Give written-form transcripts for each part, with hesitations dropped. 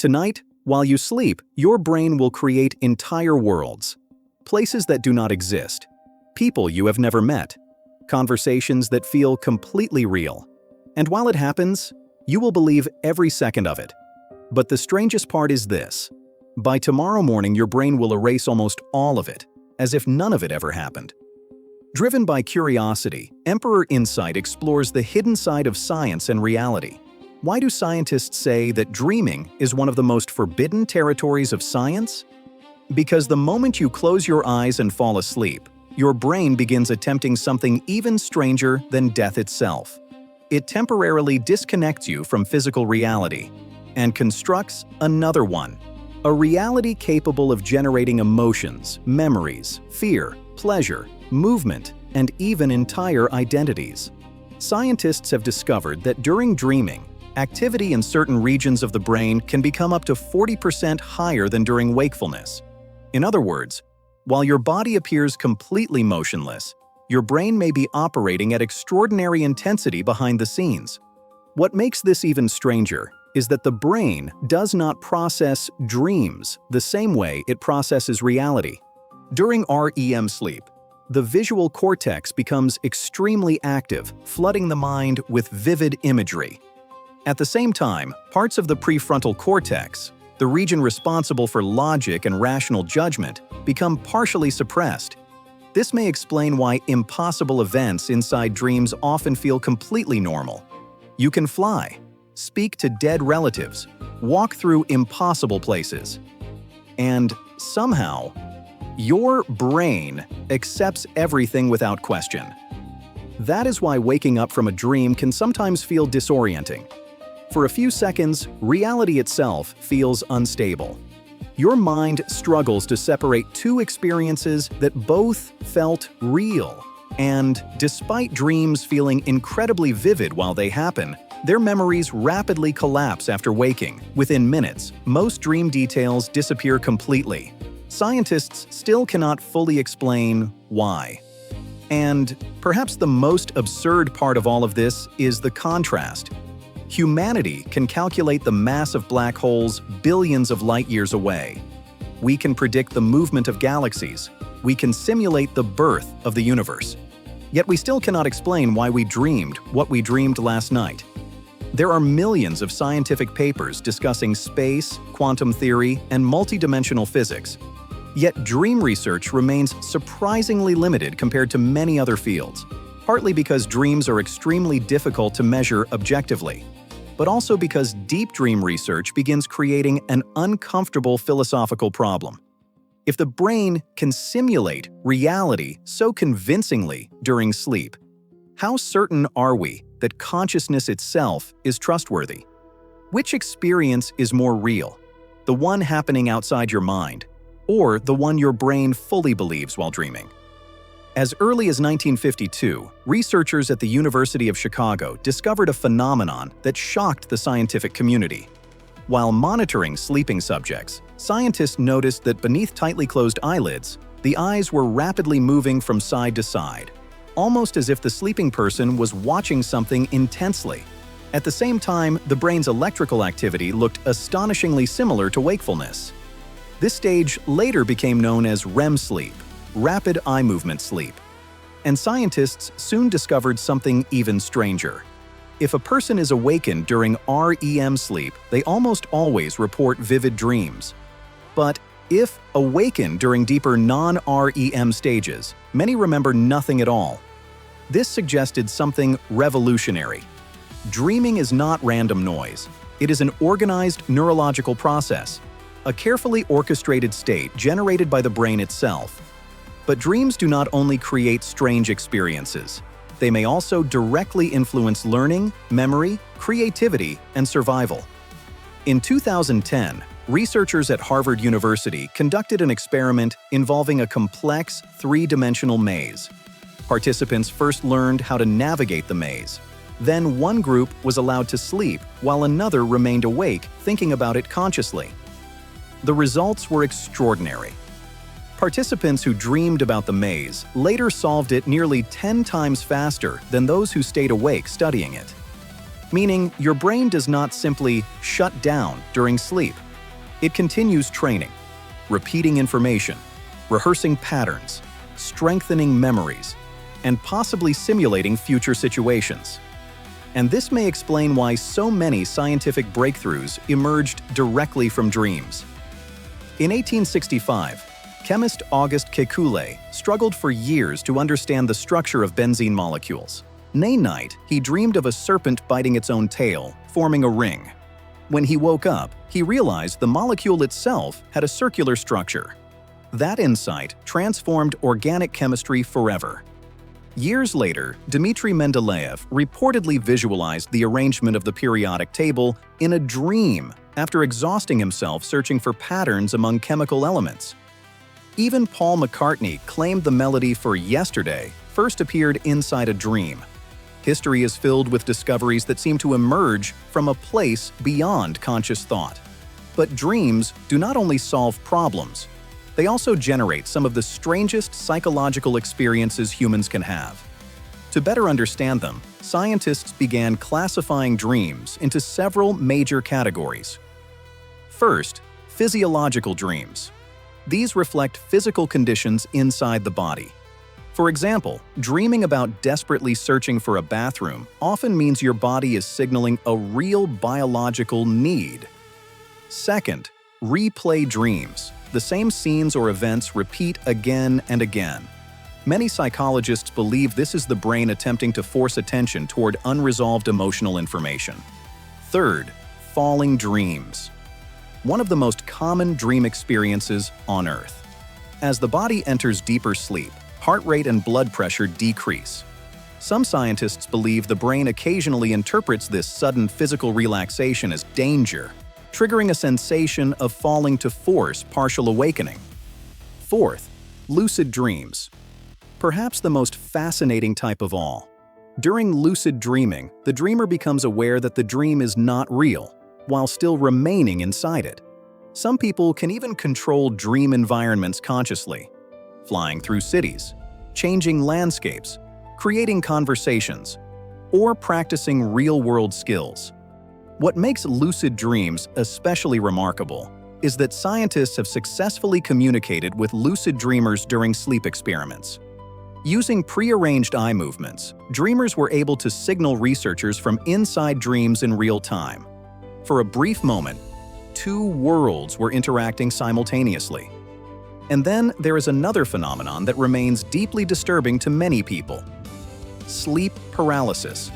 Tonight, while you sleep, your brain will create entire worlds. Places that do not exist. People you have never met. Conversations that feel completely real. And while it happens, you will believe every second of it. But the strangest part is this. By tomorrow morning, your brain will erase almost all of it, as if none of it ever happened. Driven by curiosity, Emperor Insight explores the hidden side of science and reality. Why do scientists say that dreaming is one of the most forbidden territories of science? Because the moment you close your eyes and fall asleep, your brain begins attempting something even stranger than death itself. It temporarily disconnects you from physical reality and constructs another one. A reality capable of generating emotions, memories, fear, pleasure, movement, and even entire identities. Scientists have discovered that during dreaming, activity in certain regions of the brain can become up to 40% higher than during wakefulness. In other words, while your body appears completely motionless, your brain may be operating at extraordinary intensity behind the scenes. What makes this even stranger is that the brain does not process dreams the same way it processes reality. During REM sleep, the visual cortex becomes extremely active, flooding the mind with vivid imagery. At the same time, parts of the prefrontal cortex, the region responsible for logic and rational judgment, become partially suppressed. This may explain why impossible events inside dreams often feel completely normal. You can fly, speak to dead relatives, walk through impossible places. And somehow, your brain accepts everything without question. That is why waking up from a dream can sometimes feel disorienting. For a few seconds, reality itself feels unstable. Your mind struggles to separate two experiences that both felt real. And despite dreams feeling incredibly vivid while they happen, their memories rapidly collapse after waking. Within minutes, most dream details disappear completely. Scientists still cannot fully explain why. And perhaps the most absurd part of all of this is the contrast. Humanity can calculate the mass of black holes billions of light years away. We can predict the movement of galaxies. We can simulate the birth of the universe. Yet we still cannot explain why we dreamed what we dreamed last night. There are millions of scientific papers discussing space, quantum theory, and multidimensional physics. Yet dream research remains surprisingly limited compared to many other fields, partly because dreams are extremely difficult to measure objectively, but also because deep dream research begins creating an uncomfortable philosophical problem. If the brain can simulate reality so convincingly during sleep, how certain are we that consciousness itself is trustworthy? Which experience is more real, the one happening outside your mind, or the one your brain fully believes while dreaming? As early as 1952, researchers at the University of Chicago discovered a phenomenon that shocked the scientific community. While monitoring sleeping subjects, scientists noticed that beneath tightly closed eyelids, the eyes were rapidly moving from side to side, almost as if the sleeping person was watching something intensely. At the same time, the brain's electrical activity looked astonishingly similar to wakefulness. This stage later became known as REM sleep, rapid eye movement sleep. And scientists soon discovered something even stranger. If a person is awakened during REM sleep, they almost always report vivid dreams. But if awakened during deeper non-REM stages, many remember nothing at all. This suggested something revolutionary. Dreaming is not random noise. It is an organized neurological process, a carefully orchestrated state generated by the brain itself. But dreams do not only create strange experiences. They may also directly influence learning, memory, creativity, and survival. In 2010, researchers at Harvard University conducted an experiment involving a complex, three-dimensional maze. Participants first learned how to navigate the maze. Then one group was allowed to sleep while another remained awake, thinking about it consciously. The results were extraordinary. Participants who dreamed about the maze later solved it nearly 10 times faster than those who stayed awake studying it. Meaning, your brain does not simply shut down during sleep. It continues training, repeating information, rehearsing patterns, strengthening memories, and possibly simulating future situations. And this may explain why so many scientific breakthroughs emerged directly from dreams. In 1865, chemist Auguste Kekulé struggled for years to understand the structure of benzene molecules. One night, he dreamed of a serpent biting its own tail, forming a ring. When he woke up, he realized the molecule itself had a circular structure. That insight transformed organic chemistry forever. Years later, Dmitry Mendeleev reportedly visualized the arrangement of the periodic table in a dream after exhausting himself searching for patterns among chemical elements. Even Paul McCartney claimed the melody for Yesterday first appeared inside a dream. History is filled with discoveries that seem to emerge from a place beyond conscious thought. But dreams do not only solve problems, they also generate some of the strangest psychological experiences humans can have. To better understand them, scientists began classifying dreams into several major categories. First, physiological dreams. These reflect physical conditions inside the body. For example, dreaming about desperately searching for a bathroom often means your body is signaling a real biological need. Second, replay dreams. The same scenes or events repeat again and again. Many psychologists believe this is the brain attempting to force attention toward unresolved emotional information. Third, falling dreams. One of the most common dream experiences on Earth. As the body enters deeper sleep, heart rate and blood pressure decrease. Some scientists believe the brain occasionally interprets this sudden physical relaxation as danger, triggering a sensation of falling to force partial awakening. Fourth, lucid dreams. Perhaps the most fascinating type of all. During lucid dreaming, the dreamer becomes aware that the dream is not real, while still remaining inside it. Some people can even control dream environments consciously, flying through cities, changing landscapes, creating conversations, or practicing real-world skills. What makes lucid dreams especially remarkable is that scientists have successfully communicated with lucid dreamers during sleep experiments. Using prearranged eye movements, dreamers were able to signal researchers from inside dreams in real time. For a brief moment, two worlds were interacting simultaneously. And then there is another phenomenon that remains deeply disturbing to many people: sleep paralysis.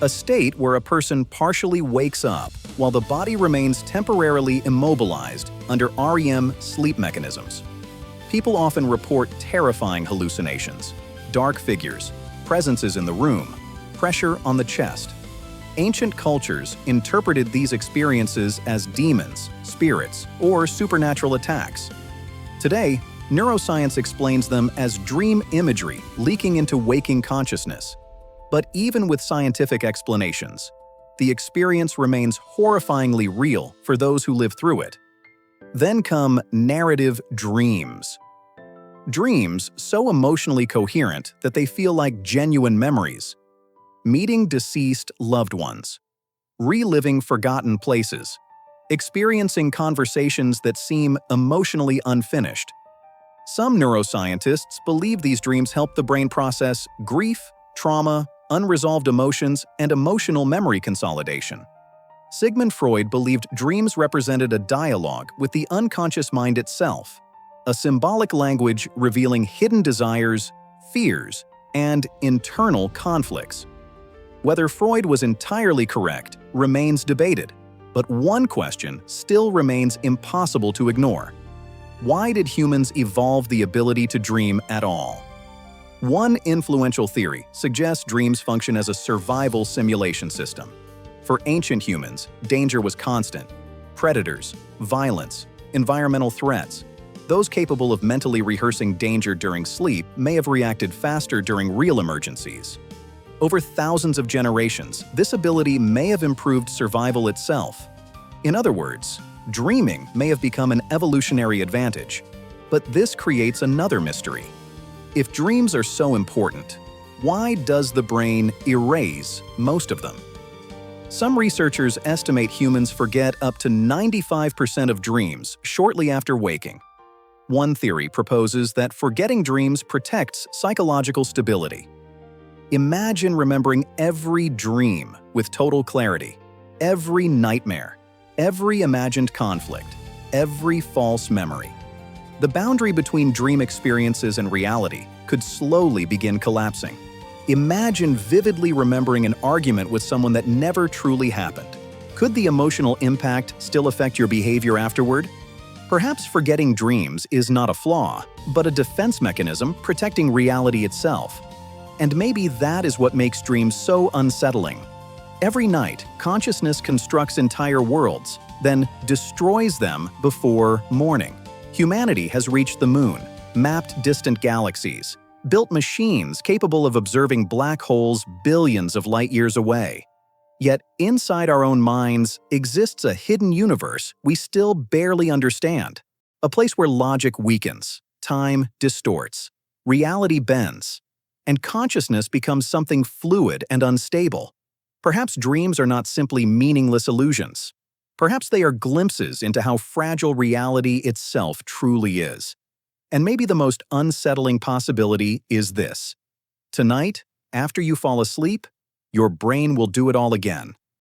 A state where a person partially wakes up while the body remains temporarily immobilized under REM sleep mechanisms. People often report terrifying hallucinations, dark figures, presences in the room, pressure on the chest. Ancient cultures interpreted these experiences as demons, spirits, or supernatural attacks. Today, neuroscience explains them as dream imagery leaking into waking consciousness. But even with scientific explanations, the experience remains horrifyingly real for those who live through it. Then come narrative dreams. Dreams so emotionally coherent that they feel like genuine memories. Meeting deceased loved ones, reliving forgotten places, experiencing conversations that seem emotionally unfinished. Some neuroscientists believe these dreams help the brain process grief, trauma, unresolved emotions, and emotional memory consolidation. Sigmund Freud believed dreams represented a dialogue with the unconscious mind itself, a symbolic language revealing hidden desires, fears, and internal conflicts. Whether Freud was entirely correct remains debated, but one question still remains impossible to ignore. Why did humans evolve the ability to dream at all? One influential theory suggests dreams function as a survival simulation system. For ancient humans, danger was constant. Predators, violence, environmental threats. Those capable of mentally rehearsing danger during sleep may have reacted faster during real emergencies. Over thousands of generations, this ability may have improved survival itself. In other words, dreaming may have become an evolutionary advantage. But this creates another mystery. If dreams are so important, why does the brain erase most of them? Some researchers estimate humans forget up to 95% of dreams shortly after waking. One theory proposes that forgetting dreams protects psychological stability. Imagine remembering every dream with total clarity, every nightmare, every imagined conflict, every false memory. The boundary between dream experiences and reality could slowly begin collapsing. Imagine vividly remembering an argument with someone that never truly happened. Could the emotional impact still affect your behavior afterward? Perhaps forgetting dreams is not a flaw, but a defense mechanism protecting reality itself. And maybe that is what makes dreams so unsettling. Every night, consciousness constructs entire worlds, then destroys them before morning. Humanity has reached the moon, mapped distant galaxies, built machines capable of observing black holes billions of light years away. Yet, inside our own minds exists a hidden universe we still barely understand. A place where logic weakens, time distorts, reality bends, and consciousness becomes something fluid and unstable. Perhaps dreams are not simply meaningless illusions. Perhaps they are glimpses into how fragile reality itself truly is. And maybe the most unsettling possibility is this. Tonight, after you fall asleep, your brain will do it all again.